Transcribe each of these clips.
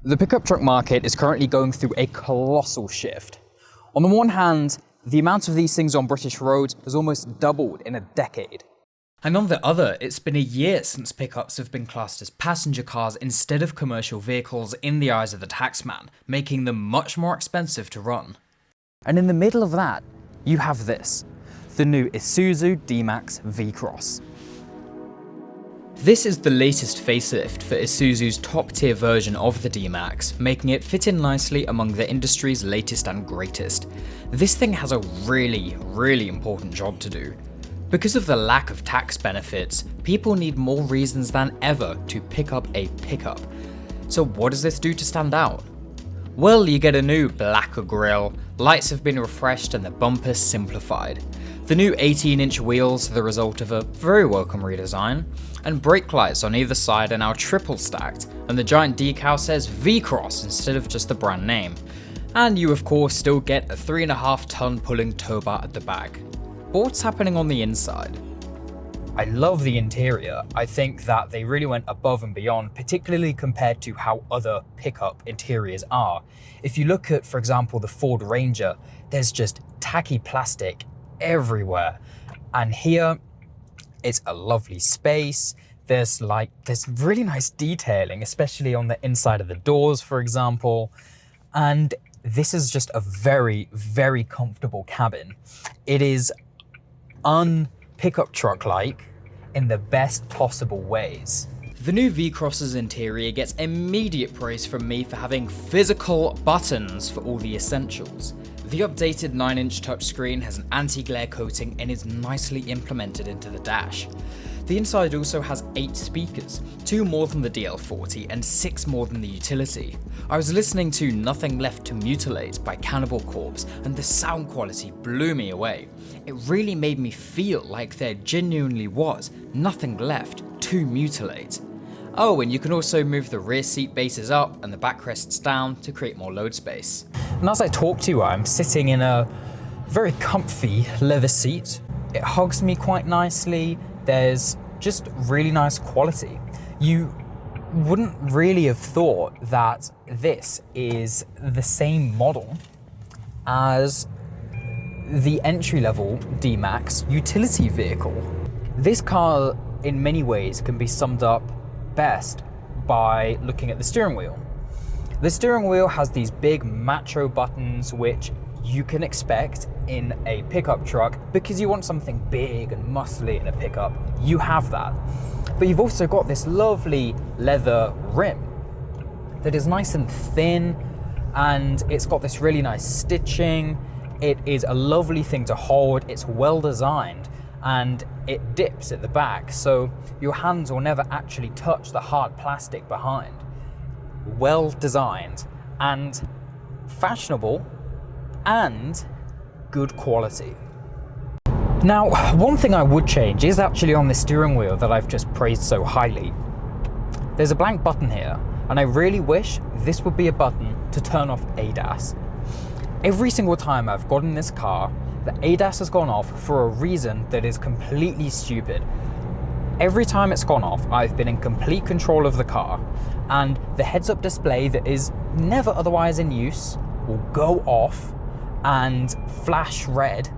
The pickup truck market is currently going through a colossal shift. On the one hand, the amount of these things on British roads has almost doubled in a decade. And on the other, it's been a year since pickups have been classed as passenger cars instead of commercial vehicles in the eyes of the taxman, making them much more expensive to run. And in the middle of that, you have this, the new Isuzu D-Max V-Cross. This is the latest facelift for Isuzu's top-tier version of the D-Max, making it fit in nicely among the industry's latest and greatest. This thing has a really important job to do. Because of the lack of tax benefits, people need more reasons than ever to pick up a pickup. So what does this do to stand out? Well, you get a new blacker grille, lights have been refreshed and the bumper simplified. The new 18-inch wheels are the result of a very welcome redesign, and brake lights on either side are now triple stacked, and the giant decal says V-Cross instead of just the brand name. And you of course still get a 3.5-ton pulling tow bar at the back. But what's happening on the inside? I love the interior. I think that they really went above and beyond, particularly compared to how other pickup interiors are. If you look at, for example, the Ford Ranger, there's just tacky plastic everywhere. And here, it's a lovely space. There's really nice detailing, especially on the inside of the doors, for example. And this is just a very comfortable cabin. It is un-pickup truck-like in the best possible ways. The new V-Cross's interior gets immediate praise from me for having physical buttons for all the essentials. The updated 9-inch touchscreen has an anti-glare coating and is nicely implemented into the dash. The inside also has 8 speakers, 2 more than the DL40 and 6 more than the utility. I was listening to Nothing Left to Mutilate by Cannibal Corpse and the sound quality blew me away. It really made me feel like there genuinely was nothing left to mutilate. Oh, and you can also move the rear seat bases up and the backrests down to create more load space. And as I talk to you, I'm sitting in a very comfy leather seat. It hugs me quite nicely. There's just really nice quality. You wouldn't really have thought that this is the same model as the entry-level D-Max utility vehicle. This car, in many ways, can be summed up best by looking at the steering wheel. The steering wheel has these big macho buttons which you can expect in a pickup truck because you want something big and muscly in a pickup. You have that. But you've also got this lovely leather rim that is nice and thin, and it's got this really nice stitching. It is a lovely thing to hold. It's well designed and it dips at the back, so your hands will never actually touch the hard plastic behind. Well designed and fashionable and good quality. Now, one thing I would change is actually on the steering wheel that I've just praised so highly. There's a blank button here, and I really wish this would be a button to turn off ADAS. Every single time I've got in this car, the ADAS has gone off for a reason that is completely stupid. Every time it's gone off, I've been in complete control of the car, and the heads-up display that is never otherwise in use will go off and flash red,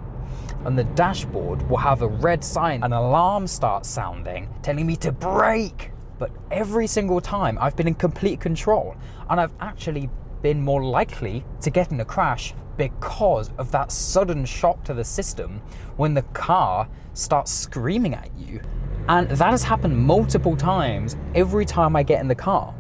and the dashboard will have a red sign. An alarm starts sounding, telling me to brake. But every single time I've been in complete control, and I've actually been more likely to get in a crash because of that sudden shock to the system when the car starts screaming at you. And that has happened multiple times every time I get in the car.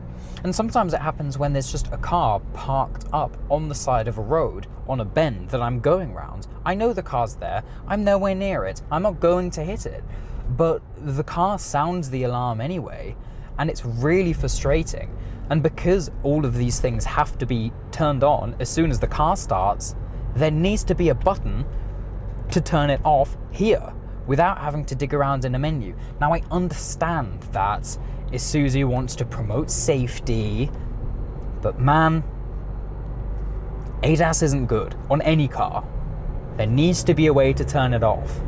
And sometimes it happens when there's just a car parked up on the side of a road on a bend that I'm going around. I know the car's there, I'm nowhere near it, I'm not going to hit it, but the car sounds the alarm anyway, and it's really frustrating. And because all of these things have to be turned on as soon as the car starts, there needs to be a button to turn it off here without having to dig around in a menu. Now, I understand that Isuzu wants to promote safety, but man, ADAS isn't good on any car. There needs to be a way to turn it off.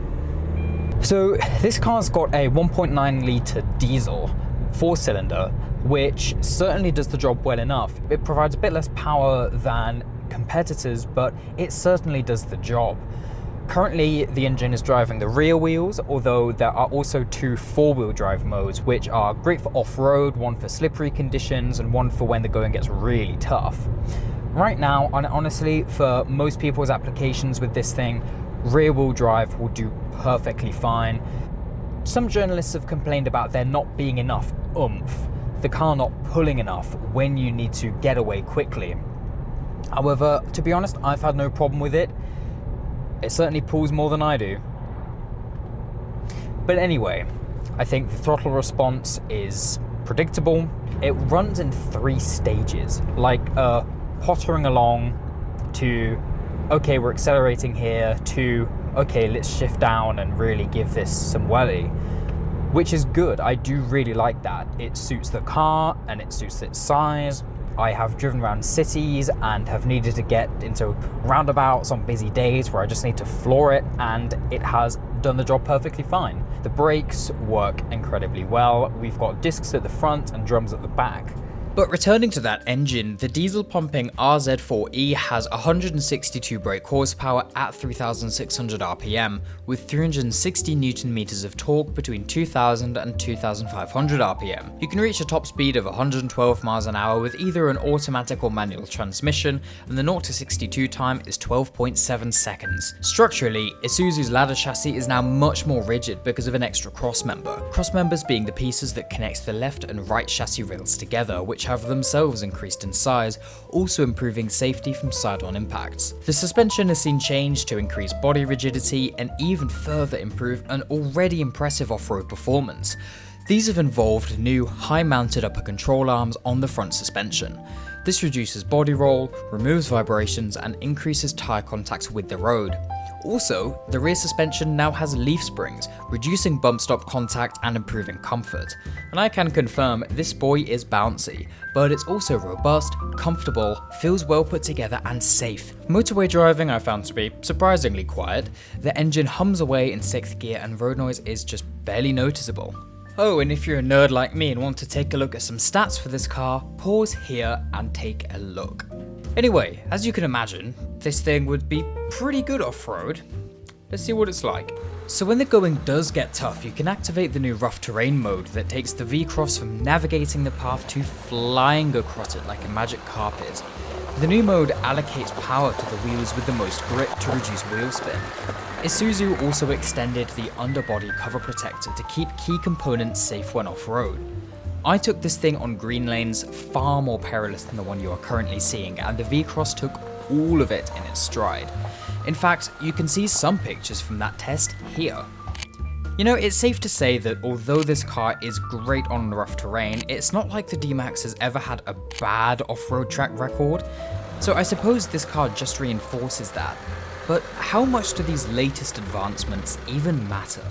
So this car's got a 1.9 litre diesel 4-cylinder, which certainly does the job well enough. It provides a bit less power than competitors, but it certainly does the job. Currently, the engine is driving the rear wheels, although there are also two four-wheel drive modes, which are great for off-road, one for slippery conditions, and one for when the going gets really tough. Right now, honestly, for most people's applications with this thing, rear-wheel drive will do perfectly fine. Some journalists have complained about there not being enough oomph, the car not pulling enough when you need to get away quickly. However, to be honest, I've had no problem with it. It certainly pulls more than I do. But anyway, I think the throttle response is predictable. It runs in 3 stages, like pottering along to, okay, we're accelerating here, to, okay, let's shift down and really give this some welly, which is good. I do really like that. It suits the car and it suits its size. I have driven around cities and have needed to get into roundabouts on busy days where I just need to floor it, and it has done the job perfectly fine. The brakes work incredibly well. We've got discs at the front and drums at the back. But returning to that engine, the diesel pumping RZ4E has 162 brake horsepower at 3,600 RPM, with 360 Nm of torque between 2,000 and 2,500 RPM. You can reach a top speed of 112 miles an hour with either an automatic or manual transmission, and the 0 to 62 time is 12.7 seconds. Structurally, Isuzu's ladder chassis is now much more rigid because of an extra crossmember. Crossmembers being the pieces that connect the left and right chassis rails together, which have themselves increased in size, also improving safety from side-on impacts. The suspension has seen change to increase body rigidity and even further improve an already impressive off-road performance. These have involved new high-mounted upper control arms on the front suspension. This reduces body roll, removes vibrations, and increases tyre contact with the road. Also, the rear suspension now has leaf springs, reducing bump stop contact and improving comfort. And I can confirm this boy is bouncy, but it's also robust, comfortable, feels well put together and safe. Motorway driving I found to be surprisingly quiet. The engine hums away in 6th gear and road noise is just barely noticeable. Oh, and if you're a nerd like me and want to take a look at some stats for this car, pause here and take a look. Anyway, as you can imagine, this thing would be pretty good off-road. Let's see what it's like. So when the going does get tough, you can activate the new rough terrain mode that takes the V-Cross from navigating the path to flying across it like a magic carpet. The new mode allocates power to the wheels with the most grip to reduce wheel spin. Isuzu also extended the underbody cover protector to keep key components safe when off-road. I took this thing on green lanes far more perilous than the one you are currently seeing, and the V-Cross took all of it in its stride. In fact, you can see some pictures from that test here. You know, it's safe to say that although this car is great on rough terrain, it's not like the D-Max has ever had a bad off-road track record, so I suppose this car just reinforces that. But how much do these latest advancements even matter?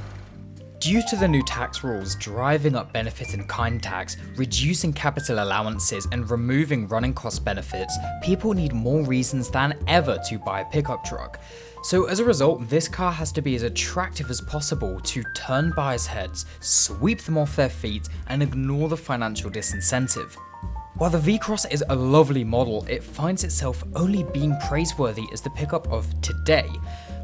Due to the new tax rules driving up benefit in kind tax, reducing capital allowances, and removing running cost benefits, people need more reasons than ever to buy a pickup truck. So as a result, this car has to be as attractive as possible to turn buyers' heads, sweep them off their feet, and ignore the financial disincentive. While the V-Cross is a lovely model, it finds itself only being praiseworthy as the pickup of today.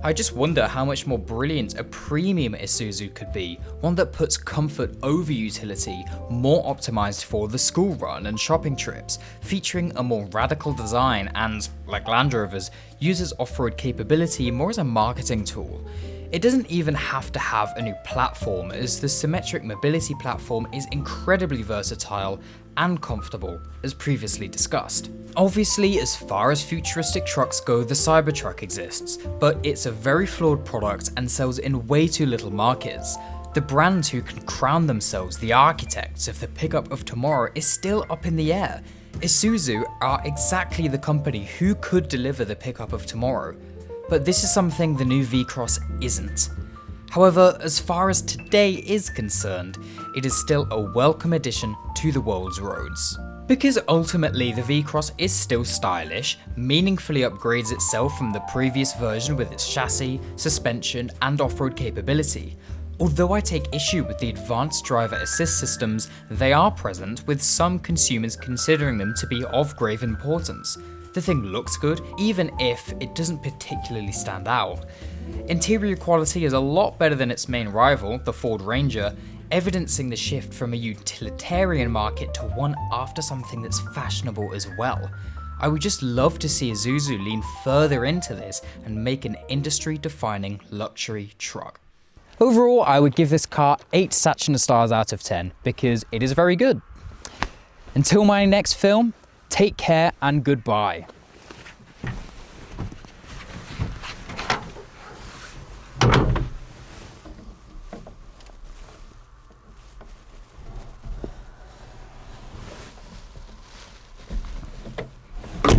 I just wonder how much more brilliant a premium Isuzu could be, one that puts comfort over utility, more optimized for the school run and shopping trips, featuring a more radical design and, like Land Rovers, uses off-road capability more as a marketing tool. It doesn't even have to have a new platform, as the symmetric mobility platform is incredibly versatile and comfortable, as previously discussed. Obviously, as far as futuristic trucks go, the Cybertruck exists, but it's a very flawed product and sells in way too little markets. The brand who can crown themselves the architects of the pickup of tomorrow is still up in the air. Isuzu are exactly the company who could deliver the pickup of tomorrow, but this is something the new V-Cross isn't. However, as far as today is concerned, it is still a welcome addition to the world's roads. Because ultimately the V-Cross is still stylish, meaningfully upgrades itself from the previous version with its chassis, suspension, and off-road capability. Although I take issue with the advanced driver assist systems, they are present, with some consumers considering them to be of grave importance. The thing looks good, even if it doesn't particularly stand out. Interior quality is a lot better than its main rival, the Ford Ranger, evidencing the shift from a utilitarian market to one after something that's fashionable as well. I would just love to see Isuzu lean further into this and make an industry-defining luxury truck. Overall, I would give this car 8 Sachner stars out of 10 because it is very good. Until my next film, take care and goodbye.